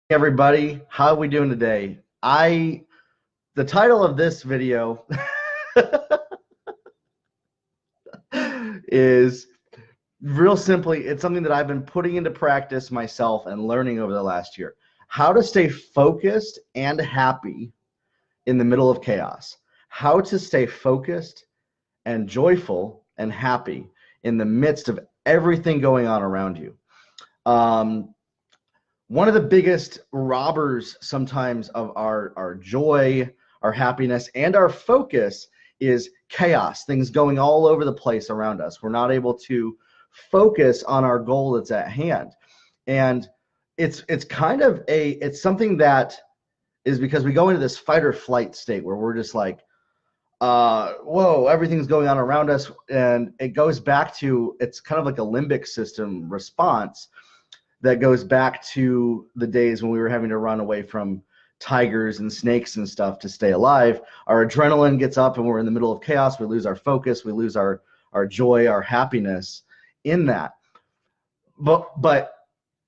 Everybody, how are we doing today? The title of this video is real simply, it's something that I've been putting into practice myself and learning over the last year. How to stay focused and happy in the middle of chaos. How to stay focused and joyful and happy in the midst of everything going on around you. One of the biggest robbers sometimes of our joy, our happiness, and our focus is chaos, things going all over the place around us. We're not able to focus on our goal that's at hand. And it's something that is because we go into this fight or flight state where we're just like, whoa, everything's going on around us. And it goes back to, it's kind of like a limbic system response that goes back to the days when we were having to run away from tigers and snakes and stuff to stay alive. Our adrenaline gets up and we're in the middle of chaos. We lose our focus. We lose our joy, our happiness in that. But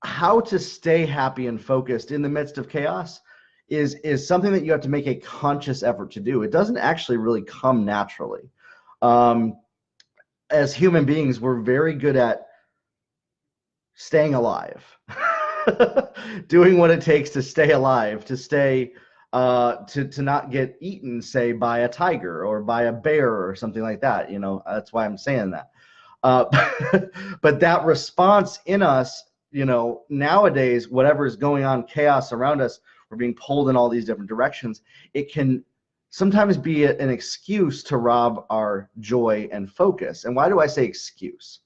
how to stay happy and focused in the midst of chaos is something that you have to make a conscious effort to do. It doesn't actually really come naturally. As human beings, we're very good at staying alive, doing what it takes to stay alive, to stay, to not get eaten, say, by a tiger or by a bear or something like that. You know, that's why I'm saying that. But that response in us, you know, nowadays, whatever is going on, chaos around us, we're being pulled in all these different directions. It can sometimes be an excuse to rob our joy and focus. And why do I say excuse?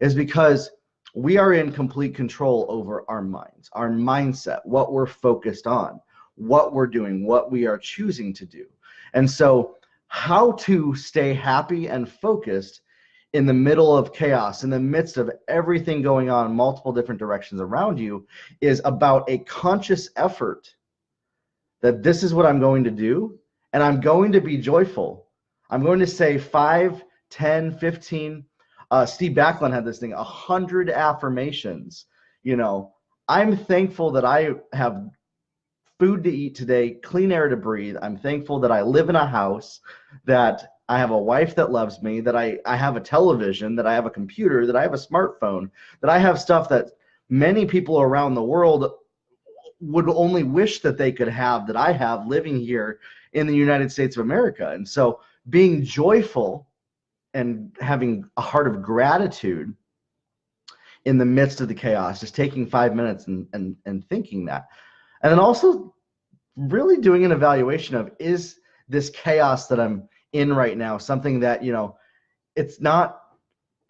Is because we are in complete control over our minds, our mindset, what we're focused on, what we're doing, what we are choosing to do. And so how to stay happy and focused in the middle of chaos, in the midst of everything going on, multiple different directions around you, is about a conscious effort that this is what I'm going to do, and I'm going to be joyful. I'm going to say 5, 10, 15, Steve Backlund had this thing, 100 affirmations. You know, I'm thankful that I have food to eat today, clean air to breathe. I'm thankful that I live in a house, that I have a wife that loves me, that I have a television, that I have a computer, that I have a smartphone, that I have stuff that many people around the world would only wish that they could have, that I have living here in the United States of America. And so being joyful and having a heart of gratitude in the midst of the chaos, just taking 5 minutes and thinking that. And then also really doing an evaluation of, is this chaos that I'm in right now something that, you know, it's not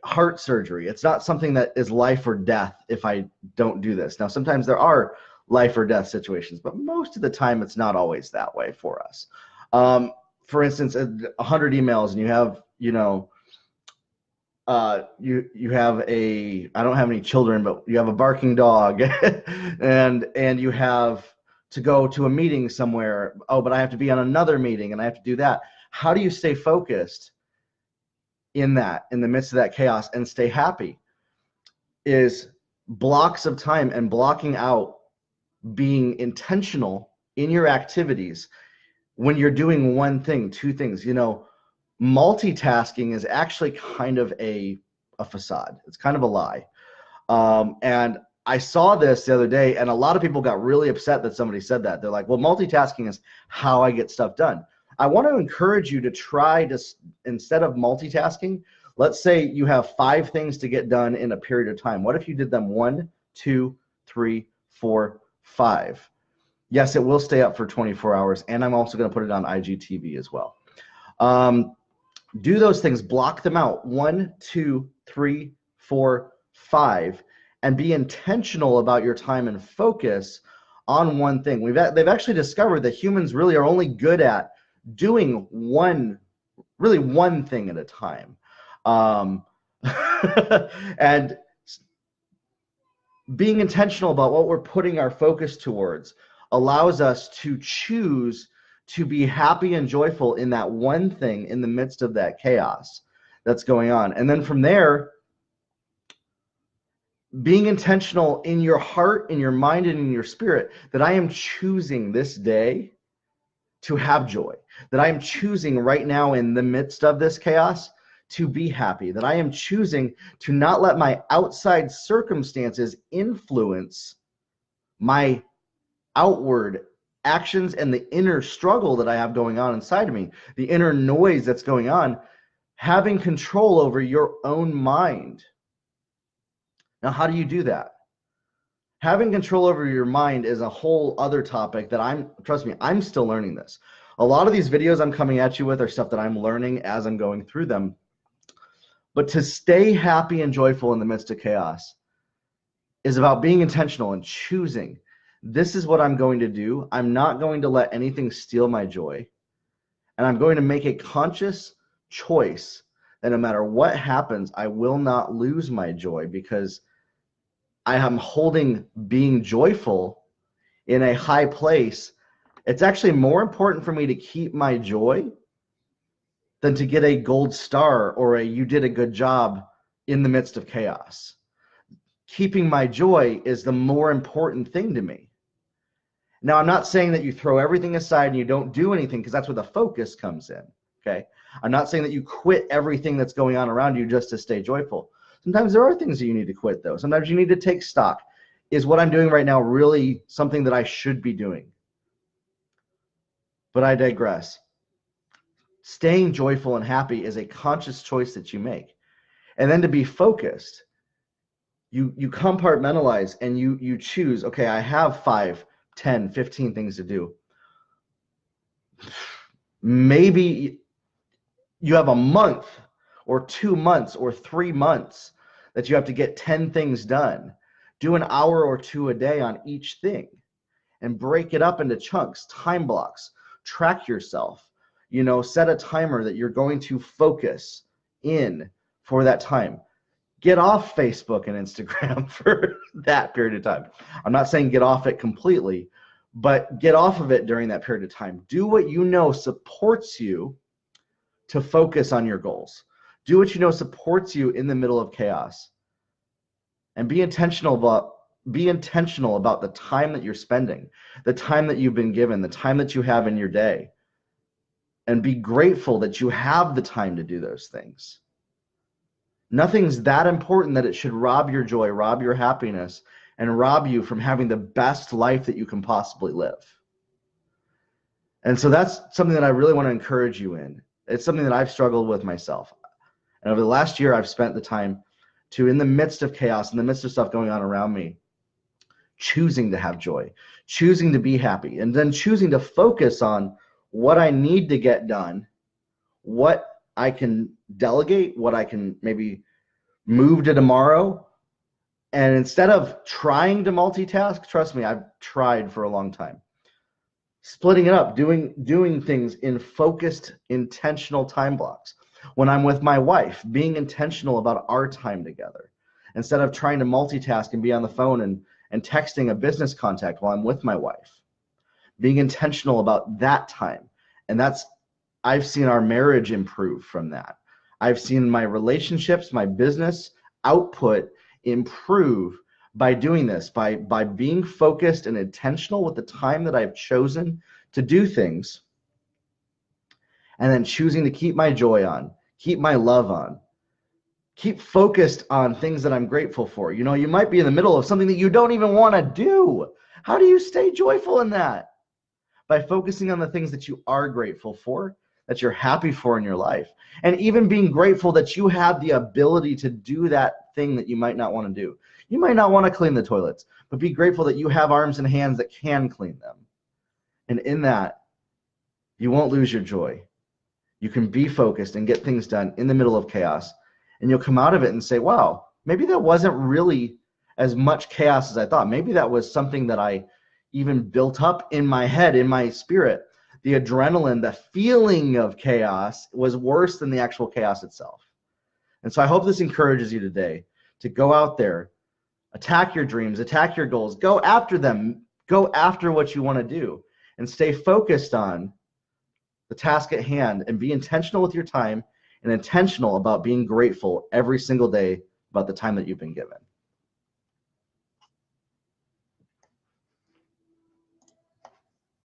heart surgery. It's not something that is life or death if I don't do this. Now, sometimes there are life or death situations, but most of the time it's not always that way for us. For instance, 100 emails and you have, you know, you have a, I don't have any children, but you have a barking dog and you have to go to a meeting somewhere. Oh, but I have to be on another meeting and I have to do that. How do you stay focused in that, in the midst of that chaos, and stay happy? Is blocks of time and blocking out, being intentional in your activities when you're doing one thing, two things. You know, multitasking is actually kind of a facade. It's kind of a lie. And I saw this the other day, and a lot of people got really upset that somebody said that. They're like, well, multitasking is how I get stuff done. I want to encourage you to try to, instead of multitasking, let's say you have 5 things to get done in a period of time. What if you did them 1, 2, 3, 4, 5? Yes, it will stay up for 24 hours, and I'm also going to put it on IGTV as well. Do those things, block them out, 1, 2, 3, 4, 5, and be intentional about your time and focus on one thing. They've actually discovered that humans really are only good at doing one thing at a time. And being intentional about what we're putting our focus towards allows us to choose to be happy and joyful in that one thing in the midst of that chaos that's going on. And then from there, being intentional in your heart, in your mind, and in your spirit that I am choosing this day to have joy, that I am choosing right now in the midst of this chaos to be happy, that I am choosing to not let my outside circumstances influence my outward actions and the inner struggle that I have going on inside of me, the inner noise that's going on, having control over your own mind. Now, how do you do that? Having control over your mind is a whole other topic that trust me, I'm still learning this. A lot of these videos I'm coming at you with are stuff that I'm learning as I'm going through them. But to stay happy and joyful in the midst of chaos is about being intentional and choosing, this is what I'm going to do. I'm not going to let anything steal my joy. And I'm going to make a conscious choice that no matter what happens, I will not lose my joy, because I am holding being joyful in a high place. It's actually more important for me to keep my joy than to get a gold star or a you did a good job in the midst of chaos. Keeping my joy is the more important thing to me. Now, I'm not saying that you throw everything aside and you don't do anything, because that's where the focus comes in, okay? I'm not saying that you quit everything that's going on around you just to stay joyful. Sometimes there are things that you need to quit, though. Sometimes you need to take stock. Is what I'm doing right now really something that I should be doing? But I digress. Staying joyful and happy is a conscious choice that you make. And then to be focused, you compartmentalize and you choose, okay, I have 5, 10, 15 things to do. Maybe you have a month or 2 months or 3 months that you have to get 10 things done. Do an hour or 2 a day on each thing and break it up into chunks, time blocks, track yourself, set a timer that you're going to focus in for that time. Get off Facebook and Instagram for that period of time. I'm not saying get off it completely, but get off of it during that period of time. Do what you know supports you to focus on your goals. Do what you know supports you in the middle of chaos. And be intentional about the time that you're spending, the time that you've been given, the time that you have in your day. And be grateful that you have the time to do those things. Nothing's that important that it should rob your joy, rob your happiness, and rob you from having the best life that you can possibly live. And so that's something that I really want to encourage you in. It's something that I've struggled with myself. And over the last year, I've spent the time to, in the midst of chaos, in the midst of stuff going on around me, choosing to have joy, choosing to be happy, and then choosing to focus on what I need to get done, what I can delegate, what I can maybe move to tomorrow. And instead of trying to multitask, trust me, I've tried for a long time. Splitting it up, doing things in focused, intentional time blocks. When I'm with my wife, being intentional about our time together. Instead of trying to multitask and be on the phone and texting a business contact while I'm with my wife. Being intentional about that time. And I've seen our marriage improve from that. I've seen my relationships, my business output improve by doing this, by being focused and intentional with the time that I've chosen to do things, and then choosing to keep my joy on, keep my love on, keep focused on things that I'm grateful for. You might be in the middle of something that you don't even want to do. How do you stay joyful in that? By focusing on the things that you are grateful for, that you're happy for in your life, and even being grateful that you have the ability to do that thing that you might not want to do. You might not want to clean the toilets, but be grateful that you have arms and hands that can clean them. And in that, you won't lose your joy. You can be focused and get things done in the middle of chaos, and you'll come out of it and say, wow, maybe that wasn't really as much chaos as I thought. Maybe that was something that I even built up in my head, in my spirit. The adrenaline, the feeling of chaos was worse than the actual chaos itself. And so I hope this encourages you today to go out there, attack your dreams, attack your goals, go after them, go after what you want to do, and stay focused on the task at hand, and be intentional with your time and intentional about being grateful every single day about the time that you've been given.